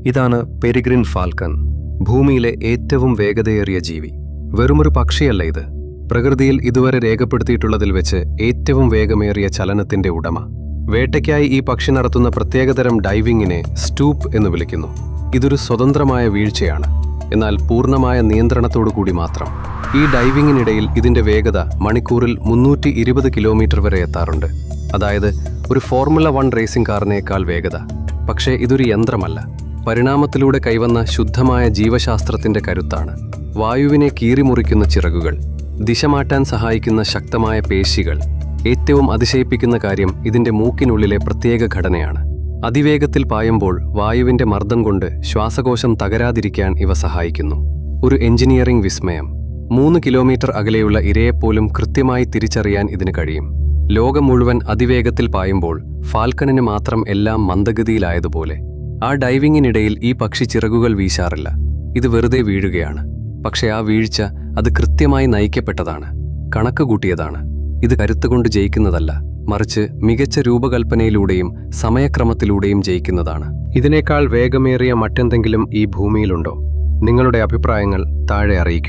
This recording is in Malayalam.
ഇതാണ് പെരിഗ്രിൻ ഫാൽക്കൺ, ഭൂമിയിലെ ഏറ്റവും വേഗതയേറിയ ജീവി. വെറുമൊരു പക്ഷിയല്ല ഇത്, പ്രകൃതിയിൽ ഇതുവരെ രേഖപ്പെടുത്തിയിട്ടുള്ളതിൽ വെച്ച് ഏറ്റവും വേഗമേറിയ ചലനത്തിന്റെ ഉടമ. വേട്ടയ്ക്കായി ഈ പക്ഷി നടത്തുന്ന പ്രത്യേകതരം ഡൈവിങ്ങിനെ സ്റ്റൂപ്പ് എന്ന് വിളിക്കുന്നു. ഇതൊരു സ്വതന്ത്രമായ വീഴ്ചയാണ്, എന്നാൽ പൂർണ്ണമായ നിയന്ത്രണത്തോടുകൂടി മാത്രം. ഈ ഡൈവിങ്ങിനിടയിൽ ഇതിന്റെ വേഗത മണിക്കൂറിൽ 320 കിലോമീറ്റർ വരെ എത്താറുണ്ട്. അതായത് ഒരു ഫോർമുല 1 റേസിംഗ് കാറിനേക്കാൾ വേഗത. പക്ഷേ ഇതൊരു യന്ത്രമല്ല, പരിണാമത്തിലൂടെ കൈവന്ന ശുദ്ധമായ ജീവശാസ്ത്രത്തിന്റെ കരുത്താണ്. വായുവിനെ കീറിമുറിക്കുന്ന ചിറകുകൾ, ദിശ മാറ്റാൻ സഹായിക്കുന്ന ശക്തമായ പേശികൾ. ഏറ്റവും അതിശയിപ്പിക്കുന്ന കാര്യം ഇതിന്റെ മൂക്കിനുള്ളിലെ പ്രത്യേക ഘടനയാണ്. അതിവേഗത്തിൽ പായുമ്പോൾ വായുവിന്റെ മർദ്ദം കൊണ്ട് ശ്വാസകോശം തകരാതിരിക്കാൻ ഇവ സഹായിക്കുന്നു. ഒരു എഞ്ചിനീയറിംഗ് വിസ്മയം. 3 കിലോമീറ്റർ അകലെയുള്ള ഇരയെപ്പോലും കൃത്യമായി തിരിച്ചറിയാൻ ഇതിന് കഴിയും. ലോകം മുഴുവൻ അതിവേഗത്തിൽ പായുമ്പോൾ ഫാൽക്കണിന് മാത്രം എല്ലാം മന്ദഗതിയിലായതുപോലെ. ആ ഡൈവിങ്ങിനിടയിൽ ഈ പക്ഷി ചിറകുകൾ വീശാറില്ല. ഇത് വെറുതെ വീഴുകയാണ്. പക്ഷെ ആ വീഴ്ച അത് കൃത്യമായി നയിക്കപ്പെട്ടതാണ്, കണക്ക് കൂട്ടിയതാണ്. ഇത് കരുത്തുകൊണ്ട് ജയിക്കുന്നതല്ല, മറിച്ച് മികച്ച രൂപകൽപ്പനയിലൂടെയും സമയക്രമത്തിലൂടെയും ജയിക്കുന്നതാണ്. ഇതിനേക്കാൾ വേഗമേറിയ മറ്റെന്തെങ്കിലും ഈ ഭൂമിയിലുണ്ടോ? നിങ്ങളുടെ അഭിപ്രായങ്ങൾ താഴെ അറിയിക്കൂ.